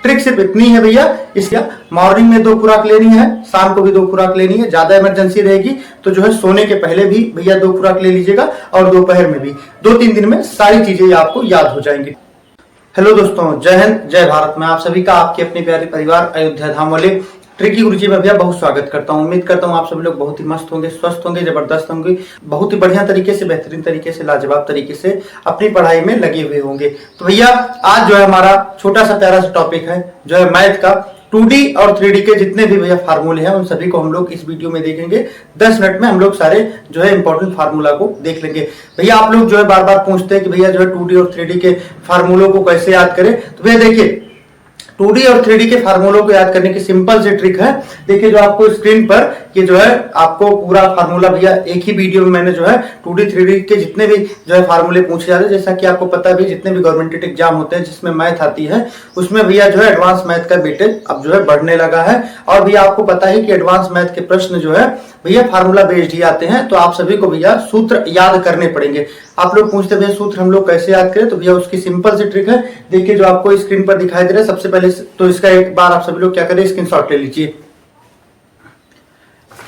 Trick सिर्फ इतनी है भैया, इसका मॉर्निंग में 2 खुराक लेनी है, शाम को भी 2 खुराक लेनी है। ज्यादा इमरजेंसी रहेगी तो जो है सोने के पहले भी भैया 2 खुराक ले लीजिएगा और दोपहर में भी। 2-3 दिन में सारी चीजें आपको याद हो जाएंगी। हेलो दोस्तों, जय हिंद जय भारत। मैं आप सभी का आपके अपने प्यारे परिवार अयोध्या धाम वाले ट्रिकी गुरुजी में भैया बहुत स्वागत करता हूं। उम्मीद करता हूं आप सभी लोग बहुत ही मस्त होंगे, स्वस्थ होंगे, जबरदस्त होंगे, बहुत ही बढ़िया तरीके से, बेहतरीन तरीके से, लाजवाब तरीके से अपनी पढ़ाई में लगे हुए होंगे। तो भैया आज जो है हमारा छोटा सा प्यारा सा टॉपिक है जो है मैथ का 2D और 3D के जितने भी भैया फार्मूले हैं उन सभी को हम लोग इस वीडियो में देखेंगे। 10 मिनट में हम लोग सारे जो है इंपॉर्टेंट फार्मूला को देख लेंगे। भैया आप लोग जो है बार बार पूछते हैं कि भैया जो है 2D और 3D के फार्मूलों को कैसे याद करें। तो भैया देखिए 2D और 3D के फार्मूलों को याद करने की सिंपल सी ट्रिक है। देखिए जो आपको स्क्रीन पर कि जो है आपको पूरा फार्मूला भैया एक ही वीडियो में मैंने जो है 2D 3D के जितने भी जो है फार्मूले पूछे जाते हैं, जैसा कि आपको पता भी जितने भी गवर्नमेंट एग्जाम होते हैं जिसमें मैथ आती है उसमें भैया जो है एडवांस मैथ का वेटेज अब जो है बढ़ने लगा है। और भैया आपको पता है कि एडवांस मैथ के प्रश्न जो है भैया फार्मूला बेस्ड ही आते हैं। तो आप सभी को भैया सूत्र याद करने पड़ेंगे। आप लोग पूछते भैया सूत्र हम लोग कैसे याद करें, तो भैया उसकी सिंपल सी ट्रिक है। देखिए जो आपको स्क्रीन पर दिखाई दे रहा है, सबसे पहले तो इसका एक बार आप सभी लोग क्या करें, स्क्रीनशॉट ले लीजिए।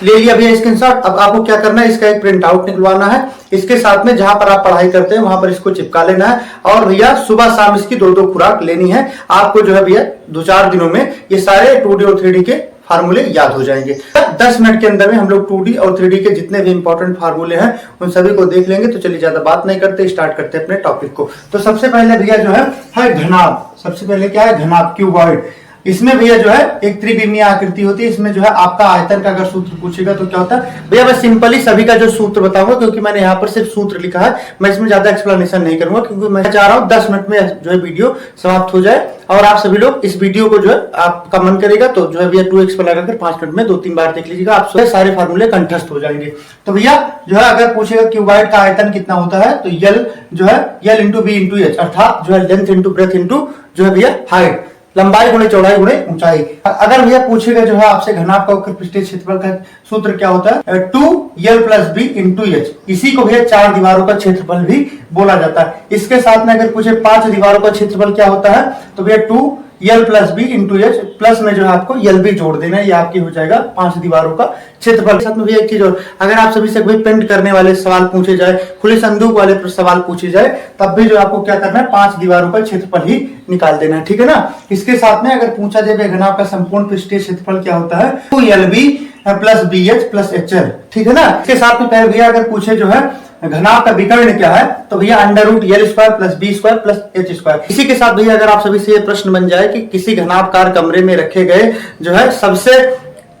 ले लिया भैया स्क्रीनशॉट। अब आपको क्या करना है, इसका एक प्रिंट आउट निकलवाना है। इसके साथ में जहां पर आप पढ़ाई करते हैं वहां पर इसको चिपका लेना है और भैया सुबह शाम इसकी 2-2 खुराक लेनी है। आपको जो है भैया 2-4 दिनों में ये सारे 2D और 3D के फार्मूले याद हो जाएंगे। 10 मिनट के अंदर में हम लोग 2D और 3D के जितने भी इंपॉर्टेंट फार्मूले हैं उन सभी को देख लेंगे। तो चलिए ज्यादा बात नहीं करते, स्टार्ट करते हैं अपने टॉपिक को। तो सबसे पहले भैया जो है घनाभ। सबसे पहले क्या है, घनाभ, क्यूबॉइड। इसमें भैया जो है एक त्रिविमीय आकृति होती है। इसमें जो है आपका आयतन का अगर सूत्र पूछेगा तो क्या होता है भैया, मैं सिंपली सभी का जो सूत्र बताऊंगा क्योंकि मैंने यहाँ पर सिर्फ सूत्र लिखा है। मैं इसमें ज्यादा एक्सप्लेनेशन नहीं करूंगा क्योंकि मैं चाह रहा हूँ 10 मिनट में जो है वीडियो समाप्त हो जाए और आप सभी लोग इस वीडियो को जो है आपका मन करेगा तो जो है भैया 2x पर लगाकर 5 मिनट में 2-3 बार देख लीजिएगा, आप सारे फार्मूले कंठस्थ हो जाएंगे। तो भैया जो है अगर पूछेगा क्यूबॉइड का आयतन कितना होता है तो यल जो है L into B into H, अर्थात जो है लेंथ इंटू ब्रेथ इंटू जो है भैया हाइट, लंबाई गुणे चौड़ाई गुणे ऊंचाई। अगर भैया पूछेगा जो है आपसे घनाभ का वक्र पृष्ठीय क्षेत्रफल का सूत्र क्या होता है, 2l + b × h। इसी को भैया 4 दीवारों का क्षेत्रफल भी बोला जाता है। इसके साथ में अगर पूछे 5 दीवारों का क्षेत्रफल क्या होता है तो भैया 2l + b × h, प्लस में जो है आपको यल भी जोड़ देना है, ये आपकी हो जाएगा 5 दीवारों का क्षेत्रफल। साथ में भैया एक चीज और, अगर आप सभी से कोई पेंट करने वाले सवाल पूछे जाए, खुले संदूक वाले सवाल पूछे जाए, तब भी जो आपको क्या करना है 5 दीवारों का क्षेत्रफल ही निकाल देना है, ठीक है ना। इसके साथ में अगर पूछा जाए घनाभ का संपूर्ण पृष्ठीय क्षेत्रफल क्या होता है, 2lb + bh + hL, ठीक है ना। इसके साथ में भैया अगर पूछे जो है घनाभ का विकर्ण क्या है तो भैया √L² + b² + h²। इसी के साथ भैया अगर आप सभी से ये प्रश्न बन जाए कि किसी घनाभकार कमरे में रखे गए जो है सबसे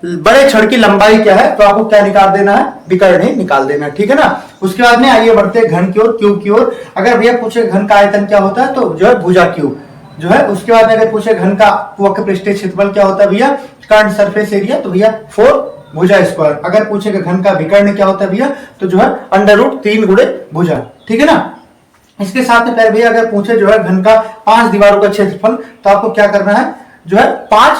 बड़े छड़ की लंबाई क्या है तो आपको क्या निकाल देना है, विकर्ण ही निकाल देना है, ठीक है ना। उसके बाद में आइए बढ़ते हैं घन की ओर, क्यूब की ओर। अगर भैया पूछे घन का आयतन क्या होता है तो जो है भुजा क्यूब जो है। उसके बाद में अगर पूछे घन का वक्र पृष्ठीय क्षेत्रफल क्या होता है भैया, कर्न सरफेस एरिया, तो भैया 4 भुजा स्क्वायर। अगर पूछेगा घन का विकर्ण क्या होता है भैया तो जो है √3 गुणे भुजा, ठीक है ना। इसके साथ में भैया अगर पूछे जो है घन का 5 दीवारों का क्षेत्रफल तो आपको क्या करना है जो है 5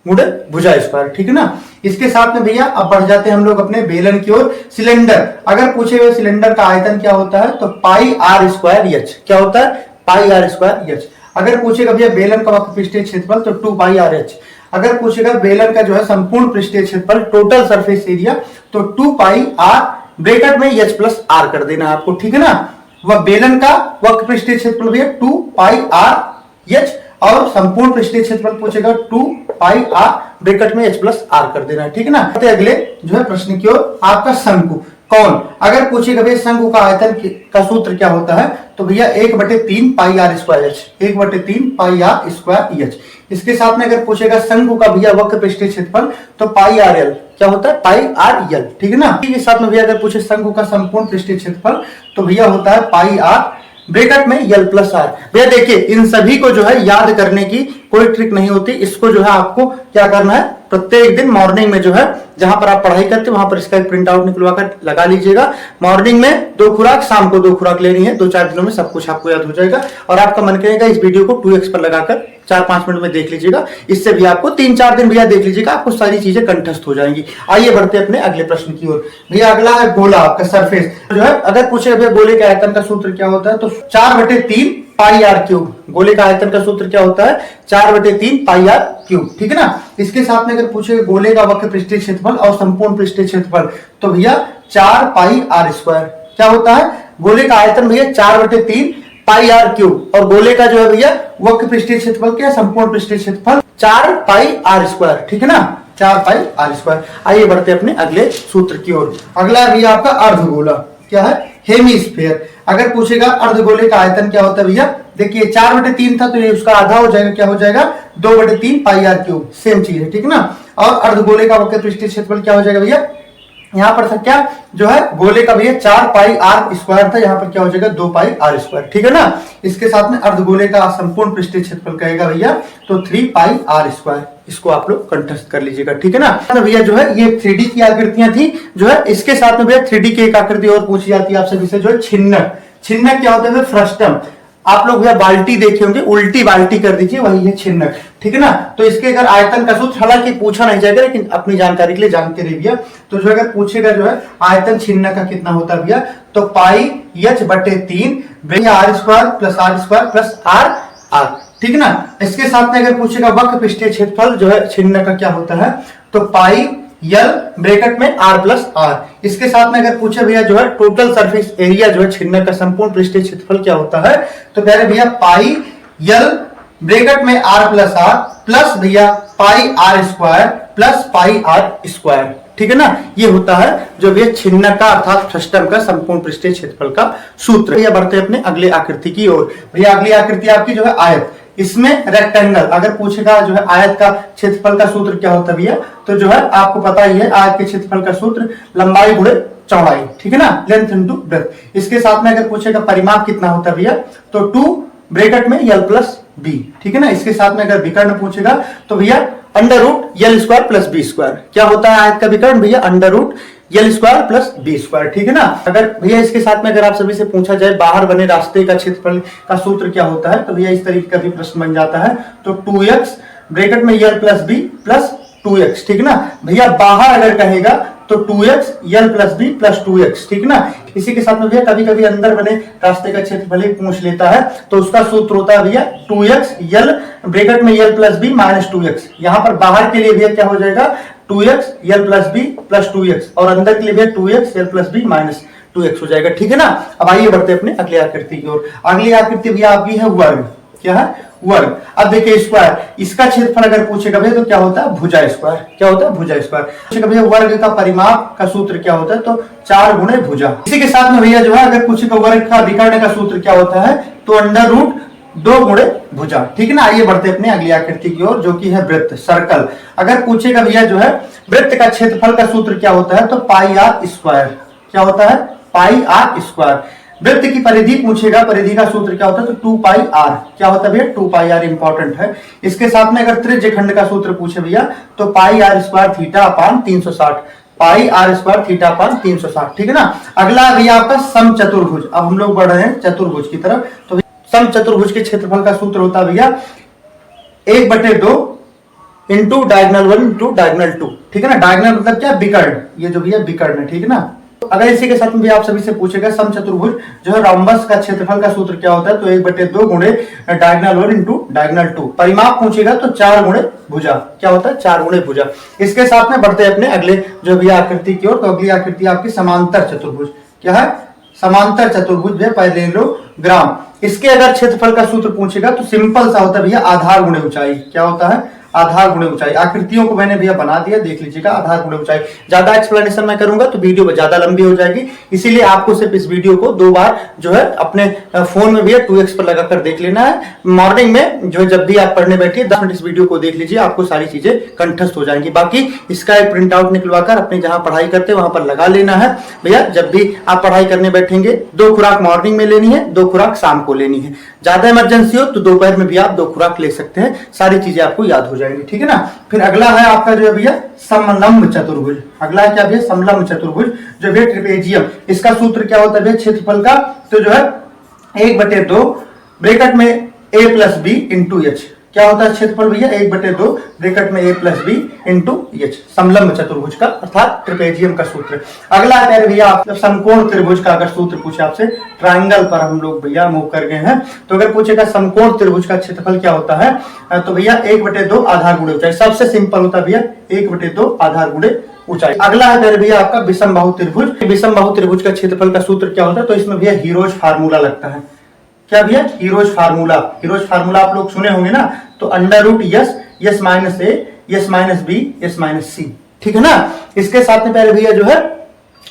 गुणे भुजा स्क्वायर, ठीक है ना। इसके साथ में भैया अब बढ़ जाते हैं हम लोग अपने बेलन की ओर। सिलेंडर, अगर पूछे हुए सिलेंडर का आयतन क्या होता है तो πr²h, क्या होता है πr²h। अगर पूछेगा भैया बेलन का वक्र पृष्ठीय क्षेत्रफल तो 2πrh। अगर पूछेगा बेलन का जो है संपूर्ण पृष्ठीय क्षेत्रफल टोटल सरफेस एरिया तो 2πr ब्रैकेट में h + r कर देना आपको, ठीक है ना। वह बेलन का वक्र पृष्ठीय क्षेत्रफल भैया 2πrh और संपूर्ण पृष्ठीय क्षेत्रफल पूछेगा 2πr ब्रैकेट में h + r कर देना, ठीक है ना। अगले जो है प्रश्न की ओर, आपका शंकु कौन। अगर पूछेगा भैया शंकु का आयतन का सूत्र क्या होता है तो भैया 1/3 πr²h, 1/3 πr²h। इसके साथ में अगर पूछेगा शंकु का भैया वक्र पृष्ठीय क्षेत्रफल तो πrl, क्या होता है πrl, ठीक है ना। इसके साथ में भैया अगर पूछे शंकु का संपूर्ण पृष्ठीय क्षेत्रफल तो भैया होता है πr ब्रैकेट में यल + r। भैया देखिए इन सभी को जो है याद करने की कोई ट्रिक नहीं होती। इसको जो है आपको क्या करना है, प्रत्येक दिन मॉर्निंग में जो है जहां पर आप पढ़ाई करते हैं वहां पर इसका एक प्रिंट आउट निकलवा कर लगा लीजिएगा। मॉर्निंग में 2 खुराक, शाम को 2 खुराक लेनी है। 2-4 दिनों में सब कुछ आपको याद हो जाएगा और आपका मन करेगा इस वीडियो को 2x पर लगाकर 4-5 मिनट में देख लीजिएगा। इससे भी आपको 3-4 दिन भैया देख लीजिएगा, आपको सारी चीजें कंठस्थ हो जाएंगी। आइए बढ़ते अपने अगले प्रश्न की ओर। भैया अगला है गोला का सरफेस जो है। अगर पूछे भैया गोले के आयतन का सूत्र क्या होता है तो 4/3 पाई आर क्यूब। गोले का आयतन का सूत्र क्या होता है? 4/3 पाई आर क्यूब। ठीक है ना। इसके साथ में अगर पूछे गोले का वक्र पृष्ठीय क्षेत्रफल और संपूर्ण पृष्ठीय क्षेत्रफल, तो भैया 4 पाई आर स्क्वायर। क्या होता है? गोले का आयतन भैया 4/3 पाई आर क्यूब, और गोले का जो है भैया वक्र पृष्ठीय क्षेत्रफल क्या? संपूर्ण पृष्ठीय क्षेत्रफल 4 पाई आर स्क्वायर। ठीक है ना, 4 पाई आर स्क्वायर। आइए बढ़ते अपने अगले सूत्र की ओर। अगला है भैया आपका अर्धगोला। क्या है? हेमीस्फीयर। अगर पूछेगा अर्धगोले का आयतन क्या होता है भैया, देखिए 4/3 था तो ये उसका आधा हो जाएगा, क्या हो जाएगा? 2/3 पाई आर क्यूब। सेम चीज है। ठीक है ना। और अर्धगोले का वक्र पृष्ठीय क्षेत्रफल क्या हो जाएगा भैया? यहां पर था क्या जो है गोले का भैया 4 पाई आर स्क्वायर था, यहां पर क्या हो जाएगा? 2 पाई आर स्क्वायर। ठीक है ना। इसके साथ में अर्धगोले का संपूर्ण पृष्ठीय क्षेत्रफल कहेगा भैया तो 3 पाई आर स्क्वायर। इसको आप लोग कंठस्थ कर लीजिएगा। ठीक है ना। तो भैया जो है ये 3D की आकृतियां थी जो है। इसके साथ में भैया 3D की एक आकृति और पूछी जाती है आपसे, जिसे जो है छिन्नक। छिन्नक क्या होता है? फ्रस्टम। आप लोग भैया बाल्टी देखे होंगे, उल्टी बाल्टी कर दीजिए, वही है छिन्नक। ठीक है ना। तो इसके अगर आयतन का सूत्र हालांकि पूछा नहीं जाएगा, लेकिन अपनी जानकारी के लिए जानते रहिए भैया। तो जो अगर पूछेगा जो है आयतन छिन्नक का कितना होता है भैया, तो पाई h/3 भैया R square plus R R. ठीक है ना। इसके साथ में अगर पूछेगा वक्र पृष्ठीय क्षेत्रफल जो है छिन्नक का क्या होता है, तो पाई यल ब्रैकेट में आर प्लस आर। इसके साथ में अगर पूछे भैया जो है टोटल सरफेस एरिया जो है छिन्नक का संपूर्ण पृष्ठीय क्षेत्रफल क्या होता है, तो कह रहे भैया पाई यल ब्रैकेट में आर प्लस आर प्लस भैया pi R square plus pi R square. ठीक है ना। ये होता है जो भैया छिन्नक का अर्थात फ्रस्टम का संपूर्ण पृष्ठीय क्षेत्रफल का सूत्र। भैया बढ़ते अपने अगले आकृति की ओर। भैया अगली आकृति आपकी जो है आयत। इसमें रेक्टेंगल अगर पूछेगा जो है आयत का क्षेत्रफल का सूत्र क्या होता है भैया, तो जो है आपको पता ही है आयत के क्षेत्रफल का सूत्र लंबाई गुणे चौड़ाई। ठीक है ना, लेंथ इनटू ब्रेड्थ। इसके साथ में अगर पूछेगा परिमाप कितना होता है भैया, तो 2 ब्रैकेट में यल प्लस बी। ठीक है ना। इसके साथ में अगर विकर्ण पूछेगा तो भैया under root L square plus B square. क्या होता है आयत का विकर्ण भैया? Under root L square plus B square. ठीक है ना। अगर भैया इसके साथ में अगर आप सभी से पूछा जाए बाहर बने रास्ते का क्षेत्रफल का सूत्र क्या होता है, तो भैया इस तरीके का भी प्रश्न बन जाता है। तो 2x ब्रैकेट में यल प्लस बी प्लस 2x। ठीक है ना। भैया बाहर अगर कहेगा तो 2x यल प्लस बी प्लस 2x। ठीक है ना। इसी के साथ में भैया कभी कभी अंदर बने रास्ते का क्षेत्रफल ही पूछ लेता है, तो उसका सूत्र होता है भैया 2x यल ब्रैकेट में यल प्लस बी माइनस 2x। यहां पर बाहर के लिए भैया क्या हो जाएगा? 2x यल प्लस बी प्लस 2x, और अंदर के लिए भैया 2x यल प्लस बी माइनस 2x हो जाएगा। ठीक है ना। अब आइए बढ़ते अपने अगली आकृति की ओर। अगली आकृति भैया आपकी है वर्ग। क्या है? वर्ग। अब देखिए स्क्वायर, इसका क्षेत्रफल अगर पूछेगा भैया तो क्या होता है? भुजा स्क्वायर। क्या होता है? भुजा स्क्वायर। पूछेगा भैया वर्ग का परिमाप का सूत्र क्या होता है, तो 4 गुणे भुजा। इसी के साथ में भैया जो है अगर पूछेगा वर्ग का विकर्ण का सूत्र क्या होता है, तो अंडर रूट 2 गुणे भुजा। ठीक है ना। आइए बढ़ते अपने अगली आकृति की ओर, जो कि है वृत्त, सर्कल। अगर पूछेगा भैया जो है वृत्त का क्षेत्रफल का सूत्र क्या होता है, तो पाई आर स्क्वायर। क्या होता है? पाई आर स्क्वायर। वृत्त की परिधि पूछेगा, परिधि का सूत्र क्या होता है, तो 2 पाई आर। क्या होता है भैया? 2 पाई आर इंपॉर्टेंट है। इसके साथ में अगर त्रिज्य खंड का सूत्र पूछे भैया, तो pi R square theta upon 360। Pi R square theta upon 360। ठीक है ना। अगला भैया आपका समचतुर्भुज। अब हम लोग बढ़ रहे हैं चतुर्भुज की तरफ। तो समचतुर्भुज के क्षेत्रफल का सूत्र होता है भैया 1/2 इंटू डायगनल 1 इंटू डायगनल 2। ठीक है ना। डायगनल मतलब क्या? विकर्ण। ये जो भैया विकर्ण है। ठीक है ना। अगर इसी के साथ में भी आप सभी से पूछेगा समचतुर्भुज जो है रोम्बस का क्षेत्रफल का सूत्र क्या होता है, तो 1/2 गुणे डायगनल 1 इंटू डायगनल 2। परिमाप पूछेगा तो 4 गुणे भुजा। क्या होता है? 4 गुणे भुजा। इसके साथ में बढ़ते अपने अगले जो भी आकृति की ओर। तो अगली आकृति आपकी समांतर चतुर्भुज। क्या है? समांतर चतुर्भुज है पैरेललोग्राम। इसके अगर क्षेत्रफल का सूत्र पूछेगा तो सिंपल सा होता है भैया आधार गुणे ऊंचाई। क्या होता है? आधार गुणे ऊंचाई। आकृतियों को मैंने भैया बना दिया, देख लीजिएगा। आधार गुणे ऊंचाई। ज्यादा एक्सप्लेनेशन मैं करूंगा तो वीडियो ज्यादा लंबी हो जाएगी, इसीलिए आपको सिर्फ इस वीडियो को 2 बार जो है अपने फोन में भैया 2x पर लगाकर देख लेना है। मॉर्निंग में जो जब भी आप पढ़ने बैठिए 10 मिनट इस वीडियो को देख लीजिए, आपको सारी चीजें कंठस्थ हो जाएंगी। बाकी इसका एक प्रिंट आउट निकलवाकर अपने जहां पढ़ाई करते हैं वहां पर लगा लेना है भैया। जब भी आप पढ़ाई करने बैठेंगे 2 खुराक मॉर्निंग में लेनी है, 2 खुराक शाम को लेनी है। ज्यादा इमरजेंसी हो तो दोपहर में भी आप 2 खुराक ले सकते हैं, सारी चीजें आपको याद हो जाएंगी। ठीक है ना। फिर अगला है आपका जो है भैया समलंब चतुर्भुज। अगला है क्या भैया? समलंब चतुर्भुज जो है ट्रिपेजियम। इसका सूत्र क्या होता है भैया क्षेत्रफल का, तो जो है 1/2 ब्रैकेट में a plus B into H. क्या होता है क्षेत्रफल भैया 1/2 ब्रैकेट में a plus B into H, समलंब चतुर्भुज का अर्थात ट्रिपेजियम का सूत्र। अगला है भैया आप समकोण त्रिभुज का अगर सूत्र पूछे आपसे, ट्राइंगल पर हम लोग भैया मूव कर गए हैं, तो अगर पूछेगा समकोण त्रिभुज का क्षेत्रफल क्या होता है, तो भैया 1/2 आधार गुणे ऊंचाई। सबसे सिंपल होता है भैया 1/2 आधार गुणे ऊंचाई। अगला है भैया आपका विषम बाहु त्रिभुज। विषम बाहु त्रिभुज का क्षेत्रफल का सूत्र क्या होता है, तो इसमें भैया हीरोज फार्मूला लगता है। क्या भैया, हीरोज फार्मूला। हीरोज फार्मूला आप लोग सुने होंगे ना, तो √S S minus A S minus B S minus C, ठीक है ना। इसके साथ में पहले भैया जो है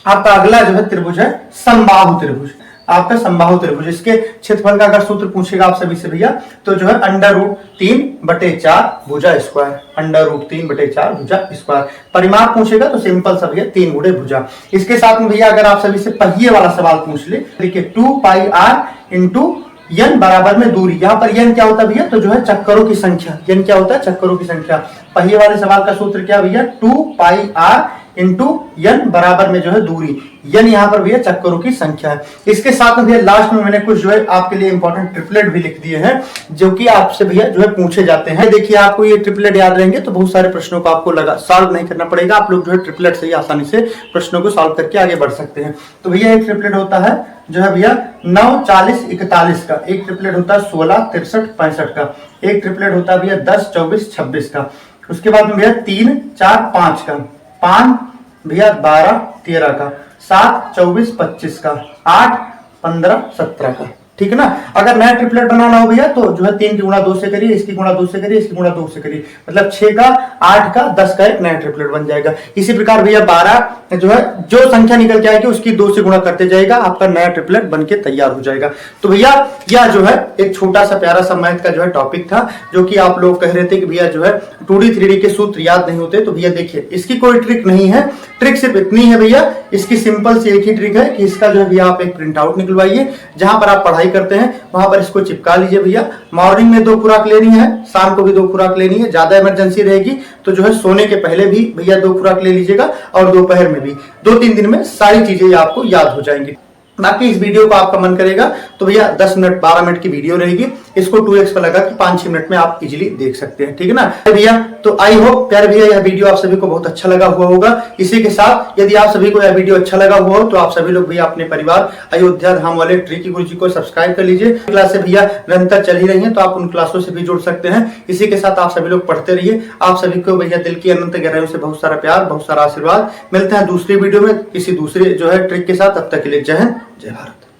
आपका अगला जो है त्रिभुज है समबाहु त्रिभुज। आपका समबाहु त्रिभुज, इसके क्षेत्रफल का अगर सूत्र पूछेगा आप सभी से भैया, तो जो है √3/4 भुजा स्क्वायर, √3/4 भुजा स्क्वायर। परिमाप पूछेगा तो सिंपल सा भैया 3 गुणे भुजा। इसके साथ में भैया अगर आप सभी से पहिए वाला सवाल पूछ ले, देखिए 2πr इंटू n बराबर में दूरी। यहाँ पर n क्या होता है भैया, तो जो है चक्करों की संख्या। n क्या होता है, चक्करों की संख्या। पहिए वाले सवाल का सूत्र क्या भैया, 2πr इंटू n बराबर में जो है दूरी। n यहाँ पर भैया चक्करों की संख्या है। इसके साथ में भैया लास्ट में मैंने कुछ जो है आपके लिए इंपॉर्टेंट ट्रिपलेट भी लिख दिए हैं, जो कि आपसे भैया जो है पूछे जाते हैं। देखिए आपको ये ट्रिपलेट याद रहेंगे तो बहुत सारे प्रश्नों को आपको सॉल्व नहीं करना पड़ेगा। आप लोग जो है ट्रिपलेट से ही आसानी से प्रश्नों को सॉल्व करके आगे बढ़ सकते हैं। तो भैया एक ट्रिपलेट होता है जो है भैया 9, 40, 41 का। एक ट्रिपलेट होता है 16, 63, 65 का। एक ट्रिपलेट होता है भैया 10, 24, 26 का। उसके बाद में भैया 3, 4, 5 का। 5 भैया 12, 13 का। 7, 24, 25 का। 8, 15, 17 का, ठीक है ना। अगर नया ट्रिपलेट बनाना हो भैया तो जो है 3 की गुणा 2 से करिए, इसकी गुणा 2 से करिए, इसकी गुणा 2 से करिए, मतलब 6 का, 8 का, 10 का एक नया ट्रिपलेट बन जाएगा। इसी प्रकार भैया 12 जो है जो संख्या निकल के आएगी उसकी 2 से गुणा करते जाएगा, आपका नया ट्रिपलेट बनके तैयार हो जाएगा। तो भैया यह जो है एक छोटा सा प्यारा सा मैथ का जो है टॉपिक था, जो कि आप लोग कह रहे थे कि भैया जो है 2D 3D के सूत्र याद नहीं होते। तो भैया देखिए इसकी कोई ट्रिक नहीं है, ट्रिक सिर्फ इतनी है भैया, इसकी सिंपल सी एक ही ट्रिक है कि इसका जो है भैया आप एक प्रिंट आउट निकलवाइए, जहां पर आप पढ़ाई करते हैं वहां पर इसको चिपका लीजिए भैया। मॉर्निंग में 2 खुराक लेनी है, शाम को भी 2 खुराक लेनी है। ज्यादा इमरजेंसी रहेगी तो जो है सोने के पहले भी भैया 2 खुराक ले लीजिएगा, और दोपहर में भी। 2-3 दिन में सारी चीजें आपको याद हो जाएंगी। बाकी इस वीडियो को आपका मन करेगा तो भैया 10 मिनट 12 मिनट की वीडियो रहेगी, इसको 2x पर लगा कि 5-6 मिनट में आप इजीली देख सकते हैं, ठीक है ना भैया। तो आई होप प्यारे भैया यह वीडियो आप सभी को बहुत अच्छा लगा हुआ होगा। इसी के साथ यदि आप सभी को यह वीडियो अच्छा लगा हुआ हो तो आप सभी लोग भैया अपने परिवार अयोध्या धाम वाले ट्रिकी गुरुजी को सब्सक्राइब कर लीजिए। क्लासें भैया निरंतर चल ही रही है, तो आप उन क्लासों से भी जुड़ सकते हैं। इसी के साथ आप सभी लोग पढ़ते रहिए। आप सभी को भैया दिल की अनंत गहराइयों से बहुत सारा प्यार, बहुत सारा आशीर्वाद। मिलते हैं दूसरी वीडियो में किसी दूसरे जो है ट्रिक के साथ। तब तक के लिए जय हिंद, जय भारत।